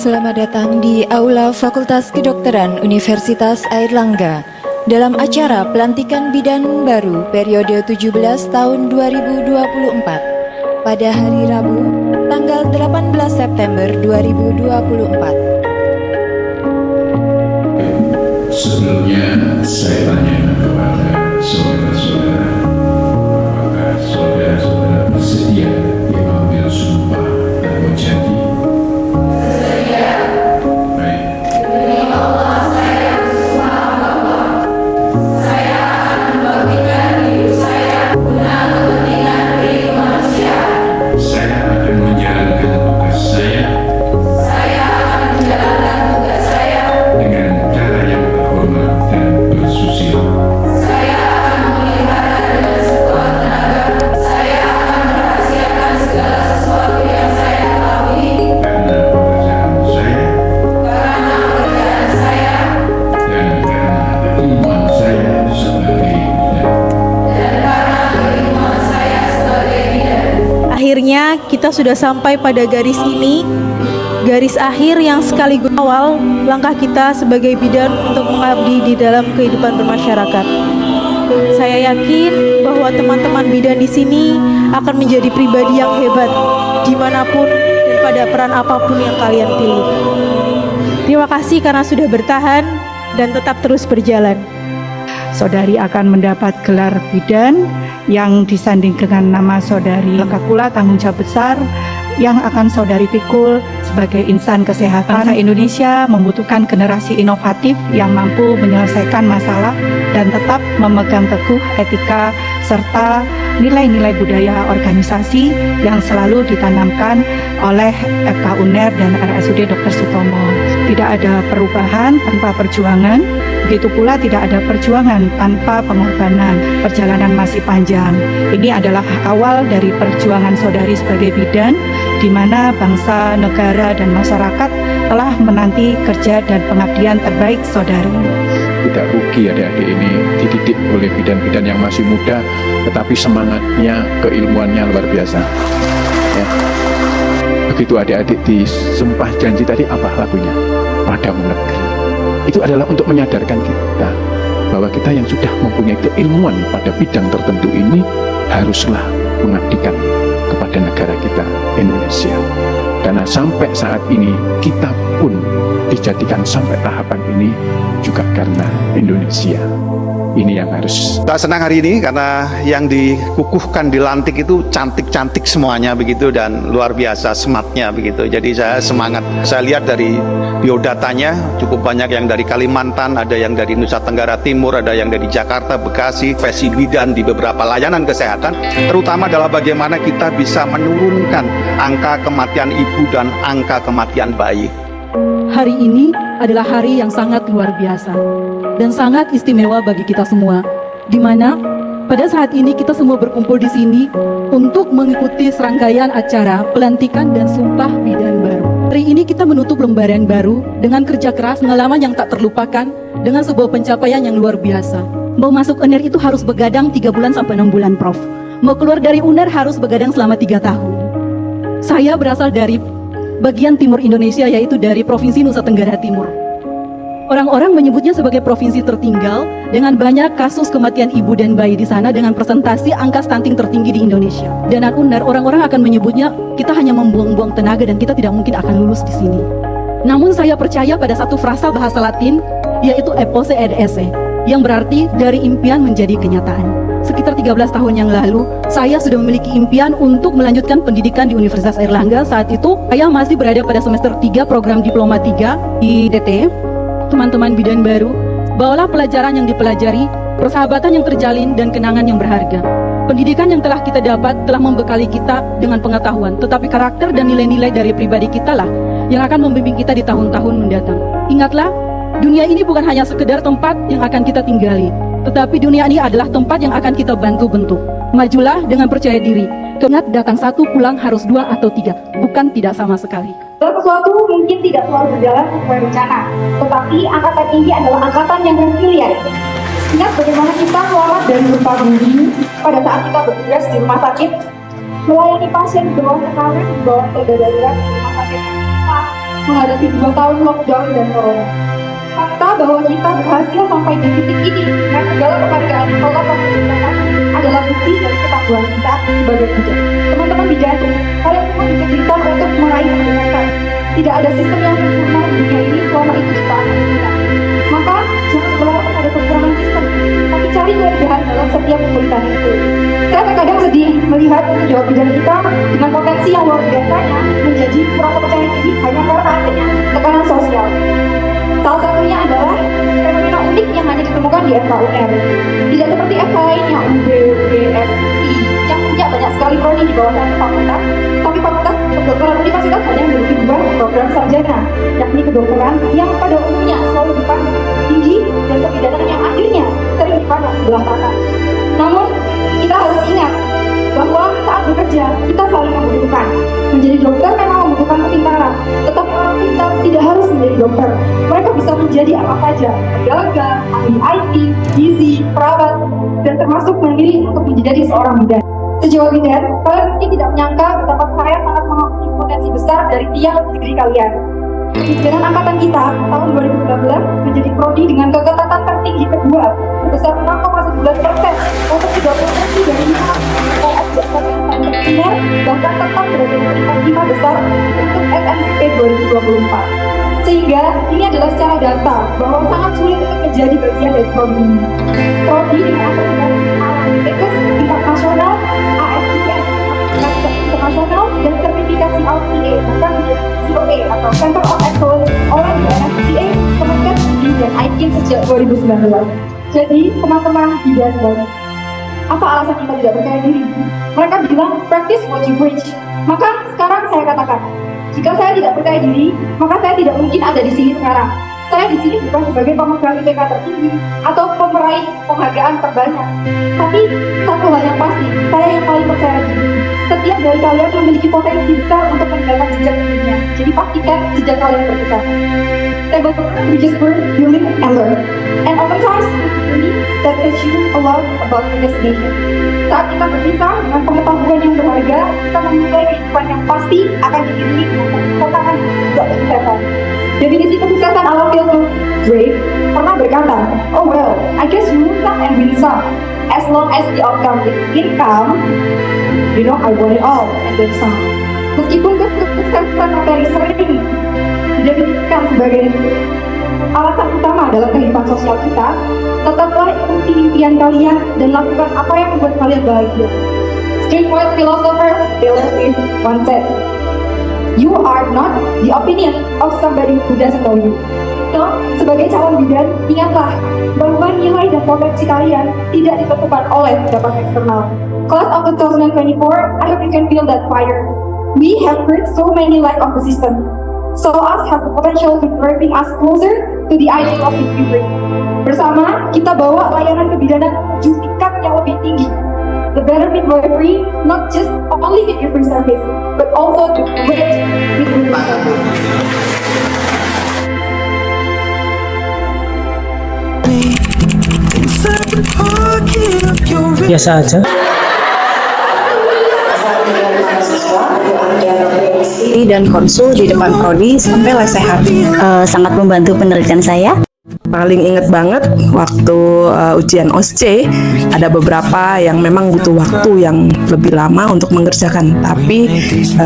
Selamat datang di Aula Fakultas Kedokteran Universitas Airlangga dalam acara pelantikan bidan baru periode 17 tahun 2024 pada hari Rabu tanggal 18 September 2024. Sebelumnya saya tanyakan kepada saudara-saudara, apakah saudara-saudara bersedia mengambil sumpah atau janji? Bersedia. Baik. Demi Allah saya bersumpah bahwa saya akan memberikan diri saya guna kepentingan kemanusiaan. Saya akan menjalankan tugas saya. Saya akan menjalankan tugas saya dengan cara yang terhormat dan bersusila. Saya akan memelihara dengan sekuat tenaga. Saya akan merahasiakan segala sesuatu yang saya ketahui karena pekerjaan saya dan karena keilmuan saya sebagai bidan. Akhirnya kita sudah sampai pada garis ini, garis akhir yang sekaligus awal langkah kita sebagai bidan untuk mengabdi di dalam kehidupan bermasyarakat. Saya yakin bahwa teman-teman bidan di sini akan menjadi pribadi yang hebat dimanapun dan pada peran apapun yang kalian pilih. Terima kasih karena sudah bertahan dan tetap terus berjalan. Saudari akan mendapat gelar bidan yang disanding dengan nama saudari. Lengkap pula tanggung jawab besar yang akan saudari pikul sebagai insan kesehatan. Bangsa Indonesia membutuhkan generasi inovatif yang mampu menyelesaikan masalah dan tetap memegang teguh etika serta nilai-nilai budaya organisasi yang selalu ditanamkan oleh FK UNER dan RSUD Dr. Sutomo. Tidak ada perubahan tanpa perjuangan. Begitu pula tidak ada perjuangan tanpa pengorbanan. Perjalanan masih panjang. Ini adalah awal dari perjuangan saudari sebagai bidan, di mana bangsa, negara, dan masyarakat telah menanti kerja dan pengabdian terbaik saudari. Tidak rugi adik-adik ini dididik oleh bidan-bidan yang masih muda, tetapi semangatnya, keilmuannya luar biasa. Ya. Begitu adik-adik disumpah janji tadi, apa lagunya? Padamu negeri. Itu adalah untuk menyadarkan kita bahwa kita yang sudah mempunyai keilmuan pada bidang tertentu ini haruslah mengabdikan kepada negara kita, Indonesia. Karena sampai saat ini kita pun dijadikan sampai tahapan ini juga karena Indonesia. Ini yang harus. Saya senang hari ini karena yang dikukuhkan, dilantik itu cantik-cantik semuanya begitu dan luar biasa smartnya begitu. Jadi saya semangat. Saya lihat dari biodatanya cukup banyak yang dari Kalimantan, ada yang dari Nusa Tenggara Timur, ada yang dari Jakarta, Bekasi, profesi bidan di beberapa layanan kesehatan. Terutama adalah bagaimana kita bisa menurunkan angka kematian ibu dan angka kematian bayi. Hari ini adalah hari yang sangat luar biasa dan sangat istimewa bagi kita semua, di mana pada saat ini kita semua berkumpul di sini untuk mengikuti serangkaian acara pelantikan dan sumpah bidan baru. Hari ini kita menutup lembaran baru dengan kerja keras, pengalaman yang tak terlupakan, dengan sebuah pencapaian yang luar biasa. Mau masuk UNER itu harus begadang 3 bulan sampai 6 bulan, Prof. Mau keluar dari UNER harus begadang selama 3 tahun. Saya berasal dari bagian timur Indonesia, yaitu dari Provinsi Nusa Tenggara Timur. Orang-orang menyebutnya sebagai provinsi tertinggal dengan banyak kasus kematian ibu dan bayi di sana dengan presentasi angka stunting tertinggi di Indonesia. Dan UNER, orang-orang akan menyebutnya kita hanya membuang-buang tenaga dan kita tidak mungkin akan lulus di sini. Namun saya percaya pada satu frasa bahasa Latin, yaitu epose ed esse, yang berarti dari impian menjadi kenyataan. Sekitar 13 tahun yang lalu, saya sudah memiliki impian untuk melanjutkan pendidikan di Universitas Airlangga. Saat itu, saya masih berada pada semester 3 program Diploma 3 di DT. Teman-teman bidan baru, bawalah pelajaran yang dipelajari, persahabatan yang terjalin, dan kenangan yang berharga. Pendidikan yang telah kita dapat telah membekali kita dengan pengetahuan, tetapi karakter dan nilai-nilai dari pribadi kita lah yang akan membimbing kita di tahun-tahun mendatang. Ingatlah, dunia ini bukan hanya sekedar tempat yang akan kita tinggali, tetapi dunia ini adalah tempat yang akan kita bantu bentuk. Majulah dengan percaya diri. Ingat, datang 1, pulang harus 2 atau 3, bukan tidak sama sekali. Segala sesuatu mungkin tidak selalu berjalan sesuai rencana, tetapi angkatan ini adalah angkatan yang resilient. Ingat bagaimana kita selamat dari gempa bumi pada saat kita bertugas di rumah sakit, melayani pasien di bawah tekanan, di bawah tenda darurat di rumah sakit. saat menghadapi 2 tahun lockdown dan corona. Fakta bahwa kita berhasil sampai di titik ini dengan segala penghargaan Allah adalah bukti dari ketangguhan kita sebagai bidan. Teman-teman bidan, kalian semua diberikan untuk meraih kesehatan. Tidak ada sistem yang sempurna di dunia ini selama itu dipahami kita. Maka jangan berharap pada kekurangan sistem, tapi cari kelebihan dalam setiap kesulitan itu. Saya terkadang sedih melihat jawab bidan kita dengan potensi yang luar biasanya menjadi kurang percaya diri hanya karena adanya tekanan sosial. Salah satunya adalah fenomena unik yang hanya ditemukan di FKUR. Tidak seperti FK lainnya, UB, UGMI, yang punya banyak sekali prodi di bawah satu fakultas, tapi fakultas kedokteran universitas hanya memiliki 2 program sarjana, yakni kedokteran yang pada umumnya selalu dipandang tinggi dan kebidanan yang akhirnya sering dipandang sebelah kanan. Namun, kita harus ingat bahwa saat bekerja, kita saling membutuhkan. Menjadi dokter memang membutuhkan kepintaran, tetapi orang pintar tidak harus menjadi dokter. Mereka bisa menjadi apa saja, pedagang, ahli IT, gizi, perawat, dan termasuk memilih untuk menjadi seorang bidan. Sejauh bidan, kalian mungkin tidak menyangka betapa saya sangat mengambil potensi besar dari tiap diri kalian. Kebijakan angkatan kita tahun 2019 menjadi prodi dengan keketatan tertinggi kedua sebesar 6,11% untuk 30% dari 5 bahkan tetap berada di peringkat 5 besar untuk SNMP 2024. Sehingga ini adalah secara data bahwa sangat sulit untuk menjadi bagian dari prodi ini. Prodi dengan akreditasi AATS tingkat nasional, ASIN internasional, dan sertifikasi LPA bahkan COA atau Center of Excellence oleh UNFPA, Kemenkes dan IKIN sejak 2019. Jadi teman-teman bidan, apa alasan kita tidak percaya diri? Mereka bilang practice what you preach. Maka sekarang saya katakan, jika saya tidak percaya diri, maka saya tidak mungkin ada di sini sekarang. Saya di sini bukan sebagai pemegang IPK tertinggi atau pemeraih penghargaan terbanyak. Tapi satu hal yang pasti, saya yang paling percaya diri. Setiap dari kalian memiliki potensi besar untuk meninggalkan jejak di dunia. Jadi pastikan jejak kalian berkesan. Table we just burn, you live and learn. And oftentimes, that teach you a lot about your destination. Saat kita berpisah dengan pengetahuan yang berharga, kita memulai kehidupan yang pasti akan diiringi dengan tantangan juga kesuksesan. Definisi kesuksesan ala filsuf Drake pernah berkata, "Oh well, I guess we lose some and win some. As long as the outcome is income, you know, I want it all and then some." Meskipun kesuksesan materi sering didefinisikan sebagai alasan utama dalam kehidupan sosial kita, tetaplah ikuti impian kalian dan lakukan apa yang membuat kalian bahagia. Streetwise philosopher Taylor Swift once said, "You are not the opinion of somebody who doesn't know you." So, sebagai calon bidan, ingatlah bahwa nilai dan potensi kalian tidak ditentukan oleh pendapat eksternal. Class of 2024, I hope you can feel that fire. We have heard so many lack of the system. So us have the potential to driving us closer to the ideal of midwifery. Bersama, kita bawa layanan kebidanan menuju tingkat yang lebih tinggi. The better midwifery, not just only midwifery service, but also the great midwifery service. Biasa aja. Dan konsul di depan prodi sampai lesehan. Sangat membantu penelitian saya. Paling inget banget waktu ujian OSCE, ada beberapa yang memang butuh waktu yang lebih lama untuk mengerjakan, tapi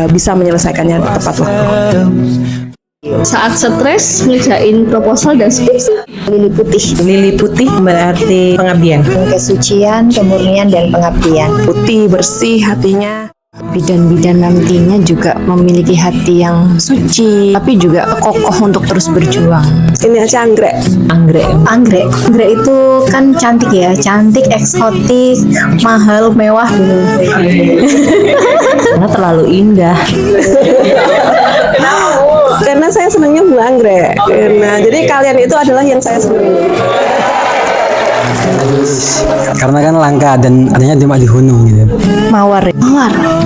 bisa menyelesaikannya tepat waktu. Saat stres ngerjain proposal dan skripsi. Lili putih. Lili putih berarti pengabdian. Kesucian, kemurnian, dan pengabdian. Putih, bersih hatinya. Bidan-bidan nantinya juga memiliki hati yang suci, tapi juga kokoh untuk terus berjuang. Ini aja anggrek. Anggrek itu kan cantik ya, cantik, eksotik, mahal, mewah gitu. Karena terlalu indah. Karena saya senangnya bunga anggrek. Nah, jadi kalian itu adalah yang saya senang. Karena kan langka dan adanya cuma di gunung gitu. Mawar.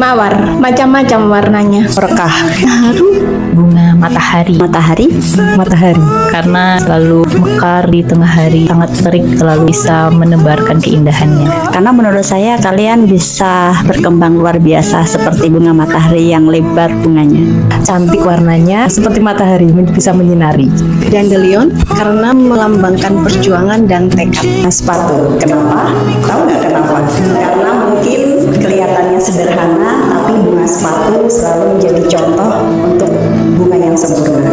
Mawar, macam-macam warnanya. Berkah. Bunga matahari. Matahari. Karena selalu mekar di tengah hari, sangat terik, selalu bisa menebarkan keindahannya. Karena menurut saya kalian bisa berkembang luar biasa seperti bunga matahari yang lebar bunganya. Cantik warnanya seperti matahari, bisa menyinari. Dandelion karena melambangkan perjuangan dan tekad. Sepatu, kenapa? Tahu nggak kenapa? Karena mungkin kelihatannya sederhana, tapi bunga sepatu selalu menjadi contoh untuk bunga yang sempurna.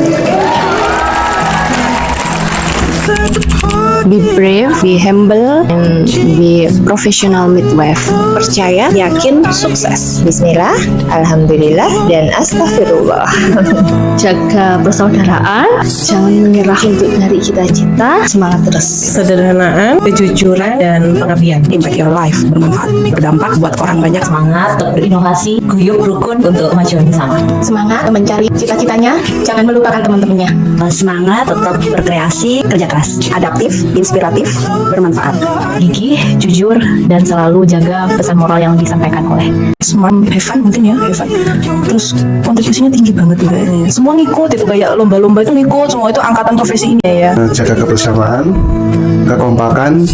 Be brave, be humble, and be professional midwife. Percaya, yakin, sukses. Bismillah, alhamdulillah, dan astagfirullah. Jaga persaudaraan, jangan menyerah untuk cari cita-cita, semangat terus. Sederhanaan, kejujuran, dan pengabdian. Impact your life, bermanfaat, berdampak buat orang banyak. Semangat untuk berinovasi, guyup rukun untuk kemajuan bersama. Semangat mencari cita-citanya, jangan melupakan teman-temannya. Semangat, tetap berkreasi, kerja keras, adaptif, inspiratif, bermanfaat. Gigih, jujur, dan selalu jaga pesan moral yang disampaikan oleh Evan mungkin ya, Evan. Terus kontribusinya tinggi banget juga. Semua ngikut itu, kayak lomba-lomba itu ngikut, semua itu angkatan profesi ini ya. Jaga kebersamaan, kekompakan,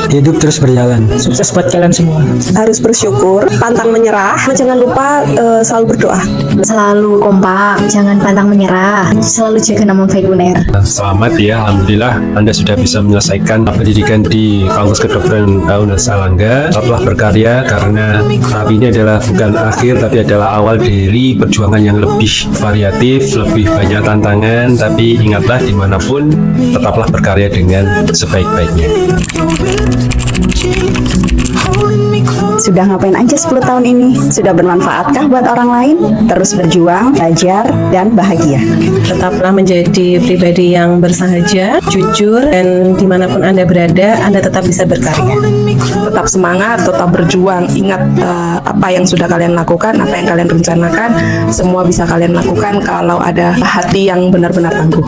hidup terus berjalan. Sukses buat kalian semua. Harus bersyukur, pantang menyerah, jangan lupa selalu berdoa. Selalu kompak, jangan pantang menyerah. Selalu jaga nama baik UNER. Selamat ya, alhamdulillah Anda sudah bisa menyelesaikan pendidikan di Fakultas Kedokteran Universitas Airlangga. Tetaplah berkarya karena tahap ini adalah bukan akhir tapi adalah awal dari perjuangan yang lebih variatif, lebih banyak tantangan. Tapi ingatlah dimanapun tetaplah berkarya dengan sebaik-baiknya. Sudah ngapain aja 10 tahun ini? Sudah bermanfaatkah buat orang lain? Terus berjuang, belajar, dan bahagia. Tetaplah menjadi pribadi yang bersahaja, jujur, dan dimanapun Anda berada, Anda tetap bisa berkarya. Tetap semangat, tetap berjuang. Ingat apa yang sudah kalian lakukan, apa yang kalian rencanakan, semua bisa kalian lakukan kalau ada hati yang benar-benar tangguh.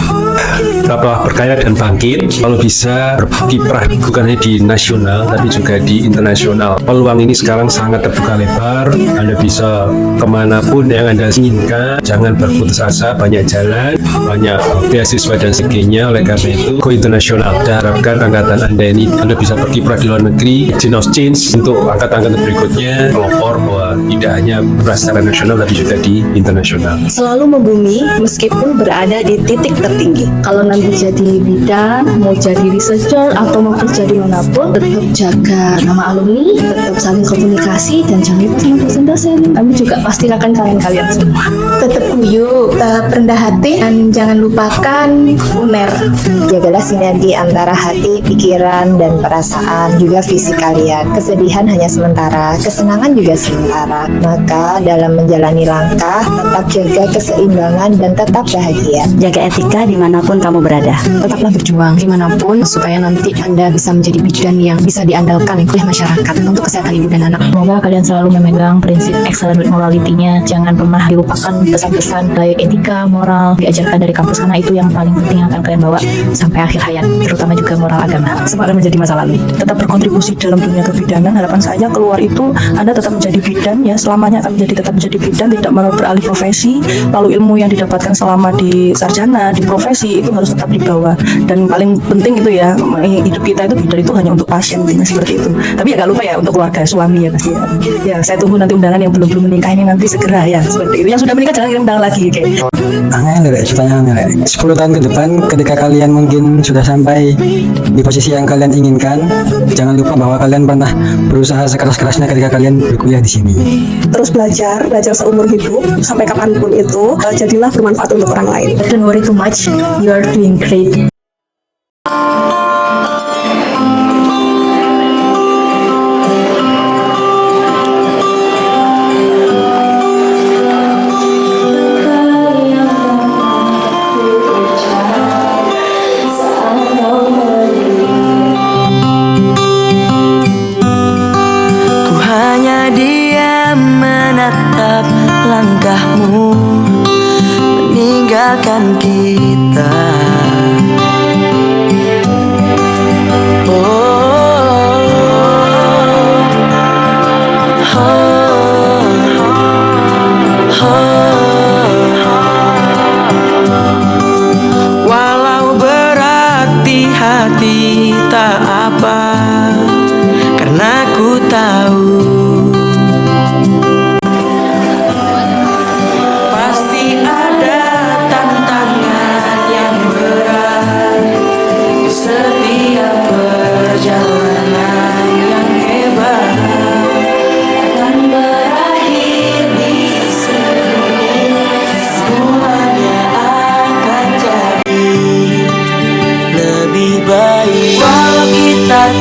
Tetaplah berkarya dan bangkit. Kalau bisa berkiprah bukan hanya di nasional, tapi juga di internasional. Peluang ini sekarang sangat terbuka lebar. Anda bisa kemanapun yang Anda inginkan. Jangan berputus asa, banyak jalan, banyak beasiswa dan sebagainya. Oleh karena itu, go internasional. Saya harapkan angkatan Anda ini Anda bisa berkiprah di luar negeri. Chain of change untuk angkatan-angkatan berikutnya. Pelopor bahwa tidak hanya berkiprah secara nasional, tapi juga di internasional. Selalu membumi meskipun berada di titik tertinggi. Kalau nanti jadi bidan, mau jadi researcher, atau mau kerja di manapun, tetap jaga nama alumni, tetap saling komunikasi, dan jangan lupa sama dosen-dosen. Kami juga pasti akan kalian semua. Tetap guyup, tetap rendah hati, dan jangan lupakan UNER. Jagalah sinergi antara hati, pikiran, dan perasaan, juga visi kalian. Kesedihan hanya sementara, kesenangan juga sementara. Maka dalam menjalani langkah, tetap jaga keseimbangan dan tetap bahagia. Jaga etika dimanapun kamu berada. Tetaplah berjuang dimanapun supaya nanti Anda bisa menjadi bidan yang bisa diandalkan oleh masyarakat untuk kesehatan ibu dan anak. Semoga kalian selalu memegang prinsip excellent with morality-nya. Jangan pernah dilupakan pesan-pesan baik etika, moral diajarkan dari kampus, karena itu yang paling penting yang akan kalian bawa sampai akhir hayat, terutama juga moral agama. Sempat menjadi masa lalu. Tetap berkontribusi dalam dunia kebidanan. Harapan saya keluar itu Anda tetap menjadi bidan ya, selamanya akan tetap menjadi bidan, tidak mau beralih profesi. Lalu ilmu yang didapatkan selama di sarjana, di profesi itu harus tetap dibawa. Dan paling penting itu ya, hidup kita itu bidan itu hanya untuk pasien, intinya seperti itu. Tapi ya gak lupa ya untuk keluarga, suami ya pasti ya. Ya saya tunggu nanti undangan yang belum menikah ini nanti segera ya, seperti itu. Yang sudah menikah jangan kirim undangan lagi kayak. Pertanyaan 10 tahun ke depan ketika kalian mungkin sudah sampai di posisi yang kalian inginkan, jangan lupa bahwa kalian pernah berusaha sekeras-kerasnya ketika kalian berkuliah di sini. Terus belajar seumur hidup sampai kapanpun itu, jadilah bermanfaat untuk orang lain. Don't worry too much, you are doing great. Langkahmu meninggalkan kita. Oh.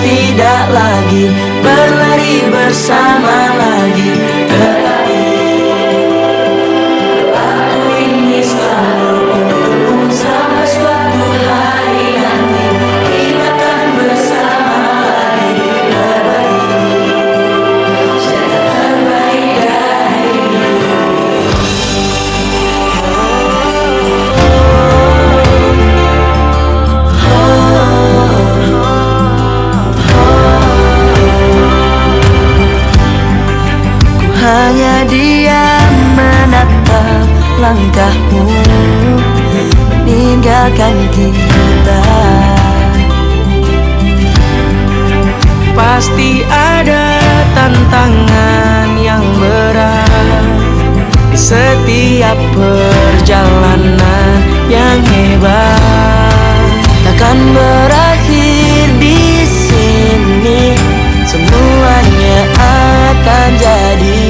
tidak lagi berlari bersama lagi, tetapi doaku ini selalu untukmu sampai suatu hari nanti kita akan bersama lagi berbagi cerita terbaik dari hanya diam menatap langkahmu meninggalkan kita. Pasti ada tantangan yang berat di setiap perjalanan yang hebat. Takkan berakhir di sini, semuanya akan jadi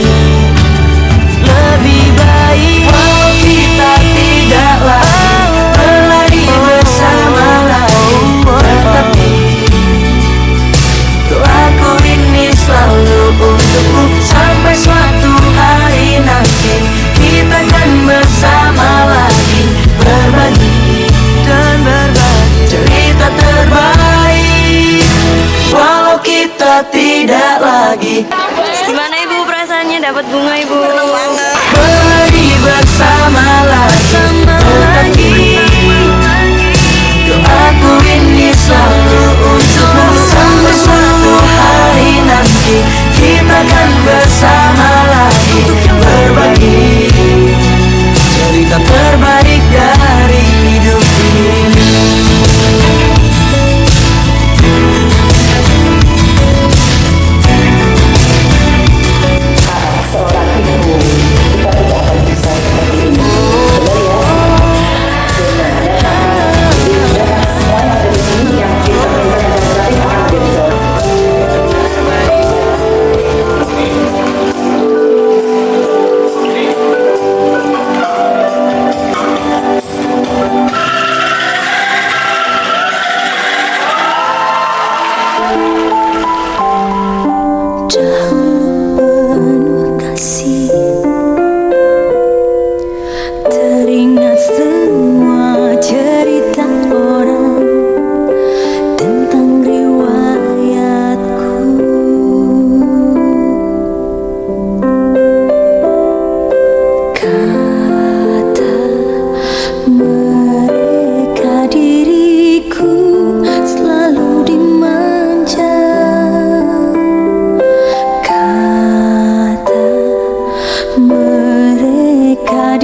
lebih baik. Walau kita tidak lagi berlari bersama lagi, tetapi doaku ini selalu untukmu sampai suatu hari nanti kita akan bersama lagi berbagi dan berbagi cerita terbaik. Walau kita tidak lagi. Gimana Ibu perasaannya dapat bunga Ibu? Berlari bersama lagi, tetapi doaku ini selalu untukmu sampai suatu hari nanti kita akan bersama lagi berbagi cerita terbaik dari hidup ini. Teringat semua cerita orang tentang riwayatku. Kata mereka diriku selalu dimanja. Kata mereka